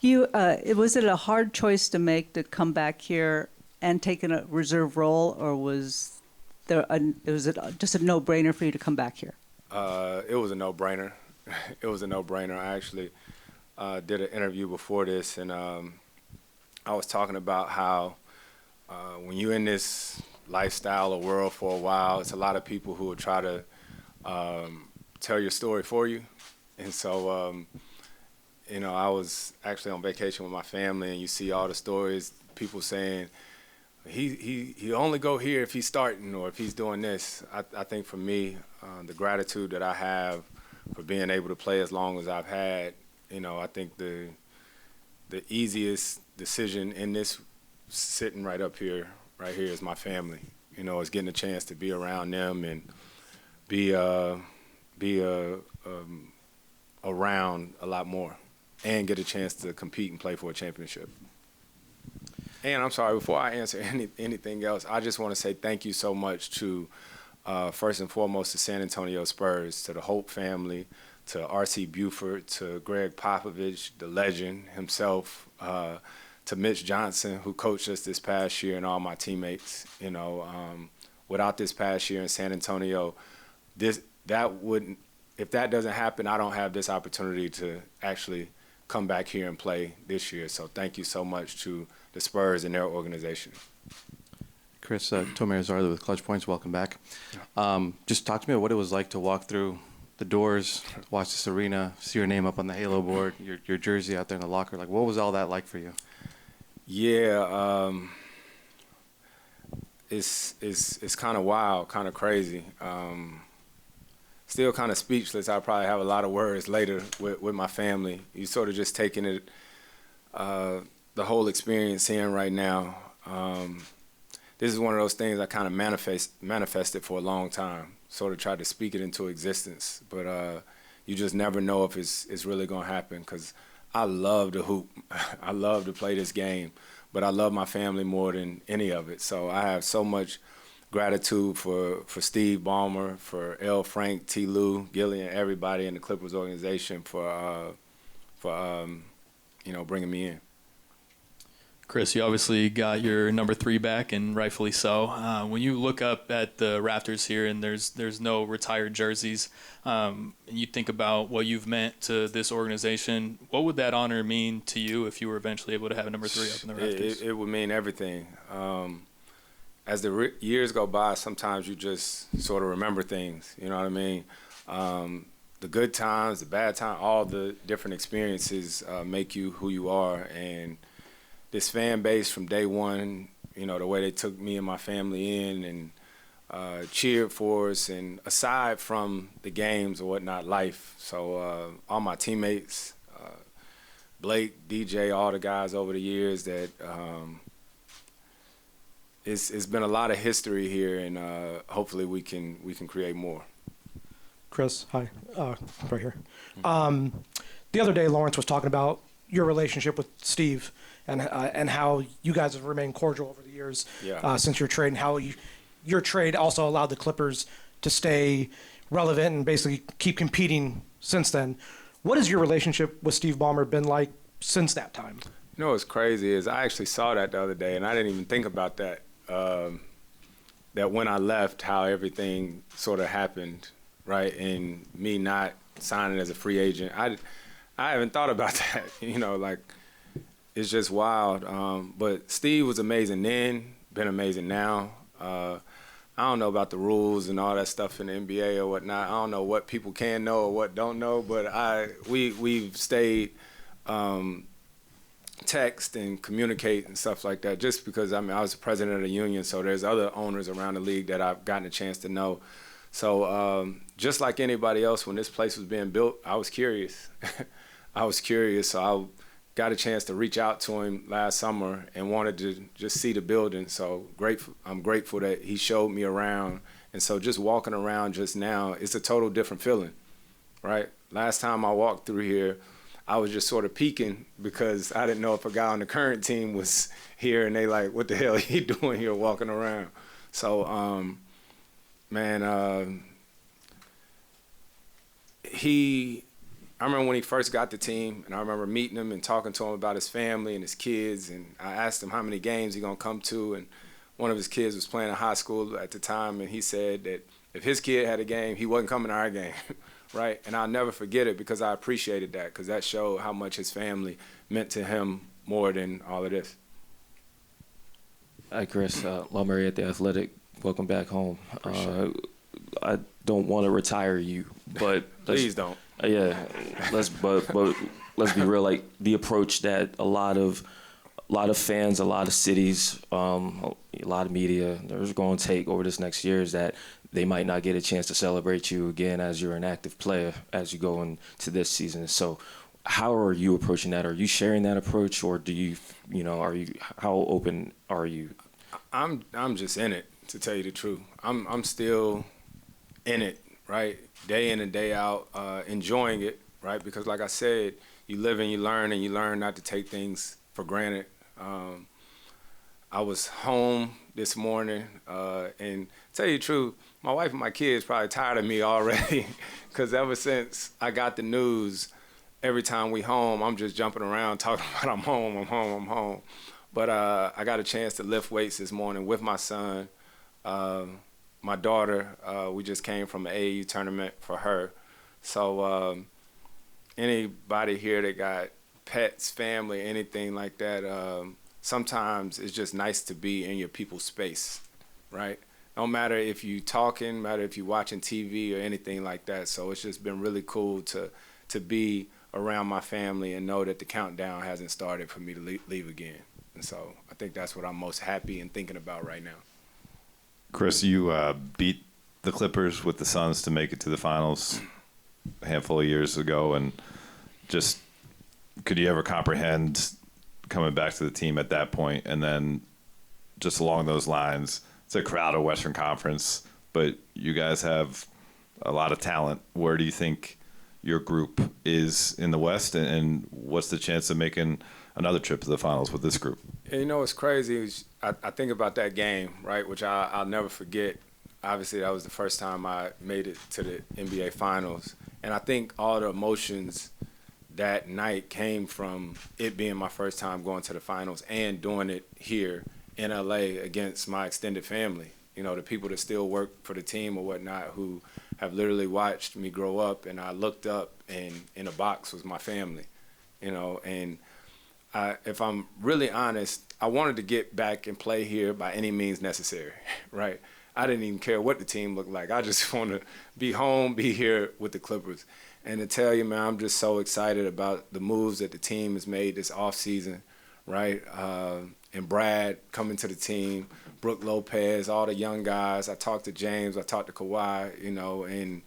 Was it a hard choice to make to come back here and take a reserve role, or was it just a no-brainer for you to come back here? It was a no-brainer. It was a no-brainer. I actually did an interview before this, and I was talking about how when you're in this lifestyle or world for a while, it's a lot of people who will try to tell your story for you. And so, you know, I was actually on vacation with my family, and you see all the stories, people saying, he only go here if he's starting or if he's doing this. I think for me, the gratitude that I have for being able to play as long as I've had, you know, I think the easiest decision in this sitting right here is my family. You know, is getting a chance to be around them and be around a lot more and get a chance to compete and play for a championship. And I'm sorry, before I answer anything else, I just want to say thank you so much to, first and foremost, the San Antonio Spurs, to the Hope family, to R.C. Buford, to Greg Popovich, the legend himself, to Mitch Johnson, who coached us this past year, and all my teammates. You know, without this past year in San Antonio, if that doesn't happen, I don't have this opportunity to actually come back here and play this year. So thank you so much to the Spurs and their organization. Chris, Tomer Zarla with Clutch Points, welcome back. Just talk to me about what it was like to walk through the doors, watch this arena, see your name up on the Halo board, your jersey out there in the locker. Like, what was all that like for you? Yeah, it's kind of wild, kind of crazy. Still kind of speechless. I'll probably have a lot of words later with my family. You sort of just taking it, the whole experience in right now. This is one of those things I kind of manifested for a long time, sort of tried to speak it into existence. But you just never know if it's really going to happen, because I love to hoop. I love to play this game, but I love my family more than any of it. So I have so much gratitude for Steve Ballmer, for L. Frank, T. Lou, Gillian, everybody in the Clippers organization for you know, bringing me in. Chris, you obviously got your number 3 back, and rightfully so. When you look up at the rafters here and there's no retired jerseys, and you think about what you've meant to this organization, what would that honor mean to you if you were eventually able to have a number 3 up in the rafters? It would mean everything. As the years go by, sometimes you just sort of remember things, you know what I mean? The good times, the bad times, all the different experiences make you who you are. And this fan base from day one, you know, the way they took me and my family in and cheered for us, and aside from the games or whatnot, life. So all my teammates, Blake, DJ, all the guys over the years, that it's been a lot of history here, and hopefully we can create more. Chris, hi, right here. The other day, Lawrence was talking about your relationship with Steve and how you guys have remained cordial over the years since your trade, and how your trade also allowed the Clippers to stay relevant and basically keep competing since then. What has your relationship with Steve Ballmer been like since that time? You know what's crazy is I actually saw that the other day, and I didn't even think about that, that when I left, how everything sort of happened, right? And me not signing as a free agent. I haven't thought about that, you know, like, it's just wild. But Steve was amazing then, been amazing now. I don't know about the rules and all that stuff in the NBA or whatnot. I don't know what people can know or what don't know, but we've stayed text and communicate and stuff like that, just because, I mean, I was the president of the union, so there's other owners around the league that I've gotten a chance to know. So just like anybody else, when this place was being built, I was curious. I was curious, so I got a chance to reach out to him last summer and wanted to just see the building. So I'm grateful that he showed me around. And so just walking around just now, it's a total different feeling, right? Last time I walked through here, I was just sort of peeking because I didn't know if a guy on the current team was here, and they like, what the hell are you doing here walking around? So, man, he I remember when he first got the team, and I remember meeting him and talking to him about his family and his kids, and I asked him how many games he gonna come to, and one of his kids was playing in high school at the time, and he said that if his kid had a game, he wasn't coming to our game, right? And I'll never forget it because I appreciated that, because that showed how much his family meant to him more than all of this. Hi, Chris. Murray at The Athletic. Welcome back home. I don't want to retire you, but Please don't. Yeah, but let's be real. Like the approach that a lot of fans, a lot of cities, a lot of media, they're going to take over this next year is that they might not get a chance to celebrate you again as you're an active player as you go into this season. So, how are you approaching that? Are you sharing that approach, or do you, how open are you? I'm just in it, to tell you the truth. I'm still in it, right? Day in and day out, enjoying it, right? Because like I said, you live and you learn not to take things for granted. I was home this morning, and to tell you the truth, my wife and my kids probably tired of me already, because ever since I got the news, every time we home, I'm just jumping around talking about I'm home. But I got a chance to lift weights this morning with my son. My daughter, we just came from an AAU tournament for her. So anybody here that got pets, family, anything like that, sometimes it's just nice to be in your people's space, right? No matter if you talking, matter if you watching TV or anything like that. So it's just been really cool to be around my family and know that the countdown hasn't started for me to leave again. And so I think that's what I'm most happy and thinking about right now. Chris, you beat the Clippers with the Suns to make it to the finals a handful of years ago, and just could you ever comprehend coming back to the team at that point? And then just along those lines, it's a crowded Western Conference, but you guys have a lot of talent. Where do you think your group is in the West, and what's the chance of making another trip to the finals with this group? And you know what's crazy is I think about that game, right, which I'll never forget. Obviously, that was the first time I made it to the NBA Finals. And I think all the emotions that night came from it being my first time going to the finals and doing it here in LA against my extended family. You know, the people that still work for the team or whatnot who have literally watched me grow up, and I looked up and in a box was my family, you know, and if I'm really honest, I wanted to get back and play here by any means necessary, right? I didn't even care what the team looked like. I just want to be home, be here with the Clippers. And to tell you, man, I'm just so excited about the moves that the team has made this offseason, right? And Brad coming to the team, Brooke Lopez, all the young guys. I talked to James, I talked to Kawhi, you know, and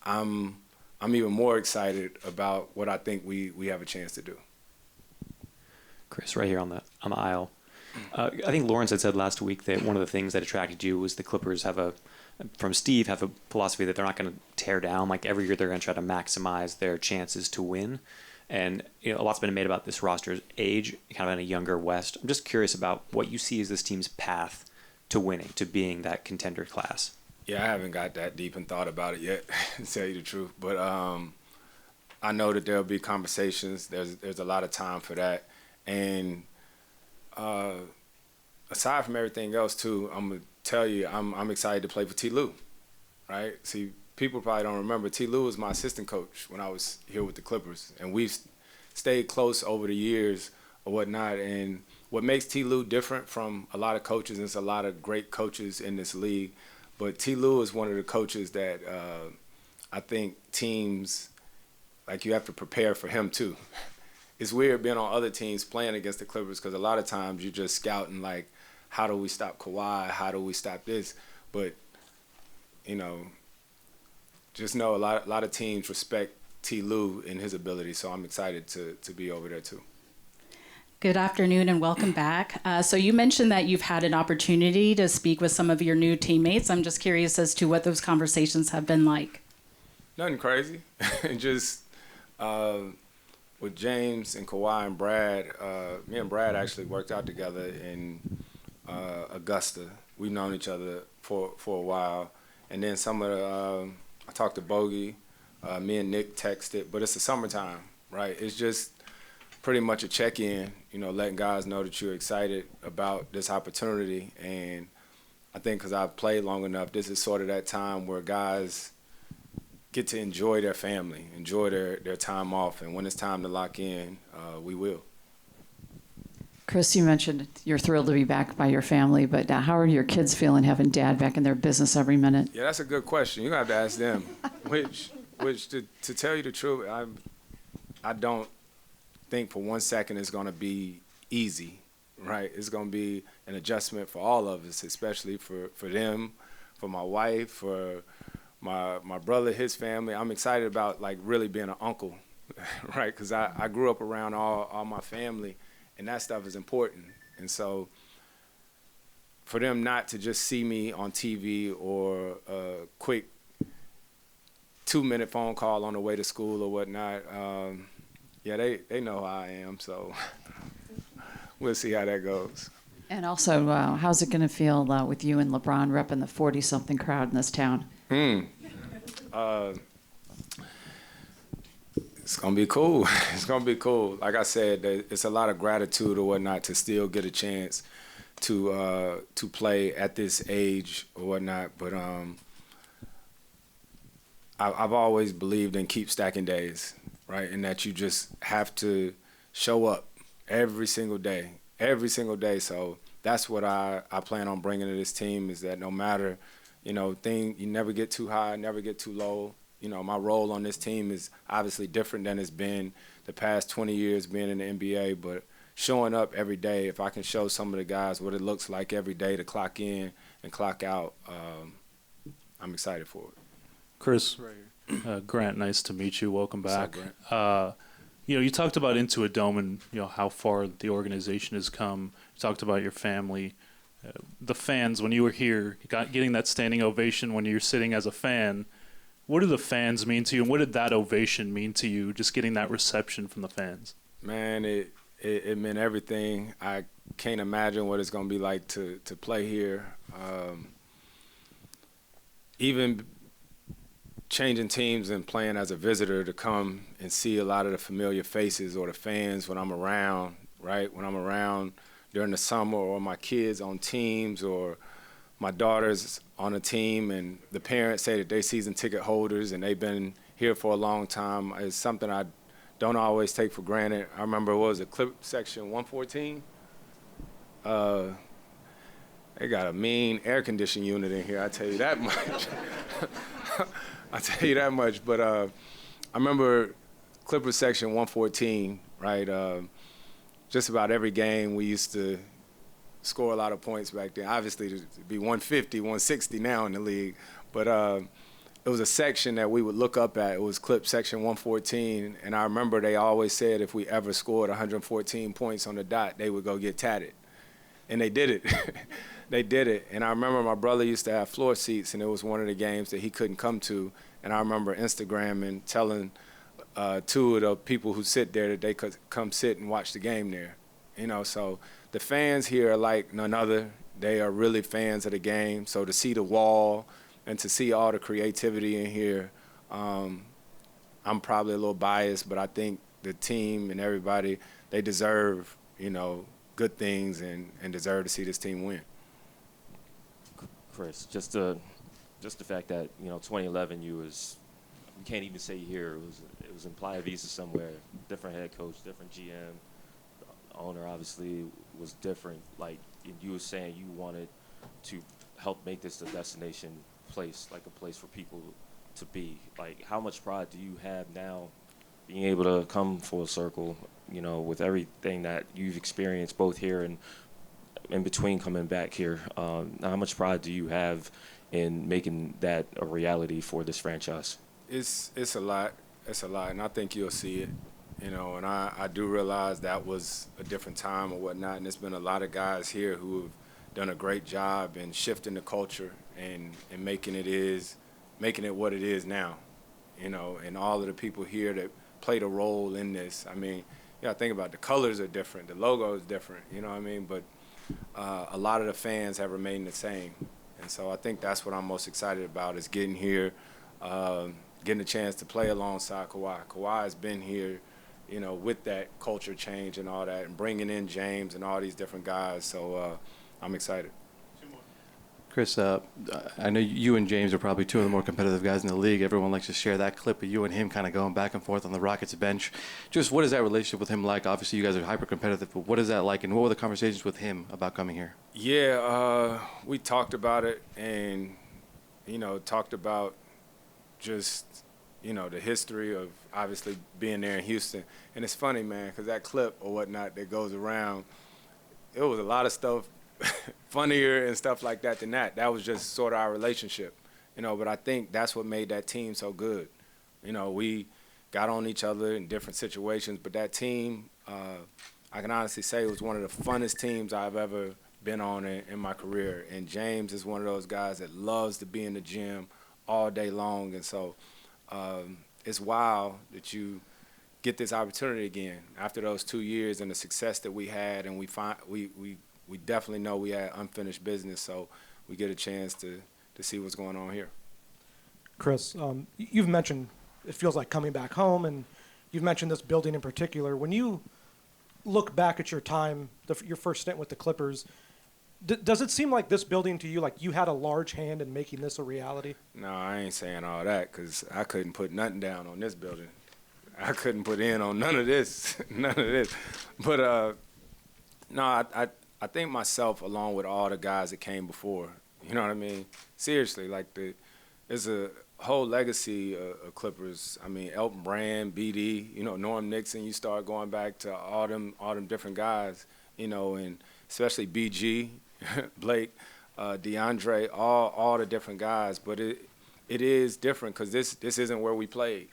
I'm even more excited about what I think we have a chance to do. Chris, right here on the aisle. I think Lawrence had said last week that one of the things that attracted you was the Clippers have a philosophy that they're not going to tear down. Like every year they're going to try to maximize their chances to win. And a lot's been made about this roster's age, kind of in a younger West. I'm just curious about what you see as this team's path to winning, to being that contender class. Yeah, I haven't got that deep and thought about it yet, to tell you the truth. But I know that there'll be conversations. There's a lot of time for that. And aside from everything else, too, I'm going to tell you, I'm excited to play for T. Lue, right? See, people probably don't remember, T. Lue was my assistant coach when I was here with the Clippers. And we've stayed close over the years or whatnot. And what makes T. Lue different from a lot of coaches, and there's a lot of great coaches in this league, but T. Lue is one of the coaches that I think teams, like you have to prepare for him, too. It's weird being on other teams playing against the Clippers because a lot of times you're just scouting like, how do we stop Kawhi? How do we stop this? But, you know, just know a lot of teams respect T. Lue and his ability, so I'm excited to be over there too. Good afternoon and welcome back. So you mentioned that you've had an opportunity to speak with some of your new teammates. I'm just curious as to what those conversations have been like. Nothing crazy. Just with James and Kawhi and Brad, me and Brad actually worked out together in Augusta. We've known each other for a while. And then some of the, I talked to Bogey, Me and Nick texted, but it's the summertime, right? It's just pretty much a check-in, you know, letting guys know that you're excited about this opportunity. And I think because I've played long enough, this is sort of that time where guys get to enjoy their family, enjoy their time off. And when it's time to lock in, we will. Chris, you mentioned you're thrilled to be back by your family, but how are your kids feeling having dad back in their business every minute? Yeah, that's a good question. You have to ask them. which to tell you the truth, I don't think for 1 second it's going to be easy, right? It's going to be an adjustment for all of us, especially for them, for my wife, for my brother, his family. I'm excited about like really being an uncle, right? Because I grew up around all my family. And that stuff is important. And so for them not to just see me on TV or a quick 2-minute phone call on the way to school or whatnot, yeah, they know how I am. So we'll see how that goes. And also, how's it going to feel with you and LeBron repping the 40-something crowd in this town? It's going to be cool. It's going to be cool. Like I said, it's a lot of gratitude or whatnot to still get a chance to play at this age or whatnot. But I've always believed in keep stacking days, right? And that you just have to show up every single day. So that's what I plan on bringing to this team, is that no matter, you never get too high, never get too low. You know, my role on this team is obviously different than it's been the past 20 years being in the NBA, but showing up every day, if I can show some of the guys what it looks like every day to clock in and clock out, I'm excited for it. Chris, Grant, nice to meet you. Welcome back. What's up, Grant? You talked about Into a Dome and, how far the organization has come. You talked about your family. The fans, when you were here, getting that standing ovation when you're sitting as a fan, what do the fans mean to you, and what did that ovation mean to you, just getting that reception from the fans? Man, it meant everything. I can't imagine what it's going to be like to play here. Even changing teams and playing as a visitor, to come and see a lot of the familiar faces or the fans when I'm around, right? When I'm around during the summer, or my kids on teams, or my daughter's on a team, and the parents say that they're season ticket holders and they've been here for a long time, is something I don't always take for granted. I remember, what was it, Clip Section 114? They got a mean air conditioning unit in here, I tell you that much. I tell you that much. But I remember Clippers Section 114, right? Just about every game we used to score a lot of points back then. Obviously, it'd be 150, 160 now in the league. But it was a section that we would look up at. It was Clip Section 114. And I remember they always said if we ever scored 114 points on the dot, they would go get tatted. And they did it. They did it. And I remember my brother used to have floor seats, and it was one of the games that he couldn't come to. And I remember Instagramming, telling two of the people who sit there that they could come sit and watch the game there. So the fans here are like none other. They are really fans of the game. So to see the wall and to see all the creativity in here, I'm probably a little biased, but I think the team and everybody, they deserve, good things and deserve to see this team win. Chris, just the fact that 2011 you can't even say here, it was in Playa Vista somewhere, different head coach, different GM, the owner obviously was different. Like you were saying, you wanted to help make this a destination place, like a place for people to be. Like, how much pride do you have now, being able to come full circle, with everything that you've experienced both here and in between coming back here? How much pride do you have in making that a reality for this franchise? It's a lot. It's a lot, and I think you'll see it. And I do realize that was a different time or whatnot, and there's been a lot of guys here who have done a great job in shifting the culture and making it what it is now. And all of the people here that played a role in this. I mean, think about it. The colors are different, the logo is different. But a lot of the fans have remained the same. And so I think that's what I'm most excited about, is getting here, getting a chance to play alongside Kawhi. Kawhi has been here, you know, with that culture change and all that, and bringing in James and all these different guys. So I'm excited. Chris, I know you and James are probably two of the more competitive guys in the league. Everyone likes to share that clip of you and him kind of going back and forth on the Rockets bench. Just what is that relationship with him like? Obviously, you guys are hyper competitive, but what is that like, and what were the conversations with him about coming here? Yeah, we talked about it, and you know, talked about just, you know, the history of obviously being there in Houston. And it's funny, man, because that clip or whatnot that goes around, it was a lot of stuff funnier and stuff like that than that. That was just sort of our relationship, you know. But I think that's what made that team so good. You know, we got on each other in different situations, but that team, I can honestly say, it was one of the funnest teams I've ever been on in my career. And James is one of those guys that loves to be in the gym all day long. And so it's wild that you get this opportunity again after those 2 years and the success that we had, and we definitely know we had unfinished business, so we get a chance to see what's going on here. Chris, you've mentioned it feels like coming back home, and you've mentioned this building in particular. When you look back at your time, your first stint with the Clippers, does it seem like this building to you, like you had a large hand in making this a reality? No, I ain't saying all that, because I couldn't put nothing down on this building. I couldn't put in on none of this, none of this. But no, I think myself, along with all the guys that came before, you know what I mean? Seriously, like there's a whole legacy of Clippers. I mean, Elton Brand, BD, you know, Norm Nixon. You start going back to all them different guys, you know, and especially BG, Blake, DeAndre, all the different guys. But it is different because this isn't where we played,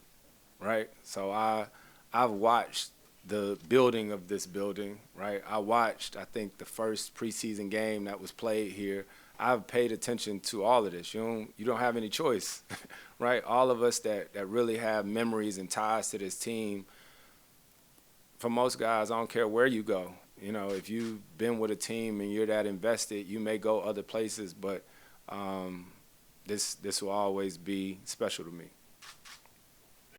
right? So I've watched the building of this building, right? I watched, I think, the first preseason game that was played here. I've paid attention to all of this. You don't have any choice, right? All of us that really have memories and ties to this team, for most guys, I don't care where you go. You know, if you've been with a team and you're that invested, you may go other places, but this will always be special to me.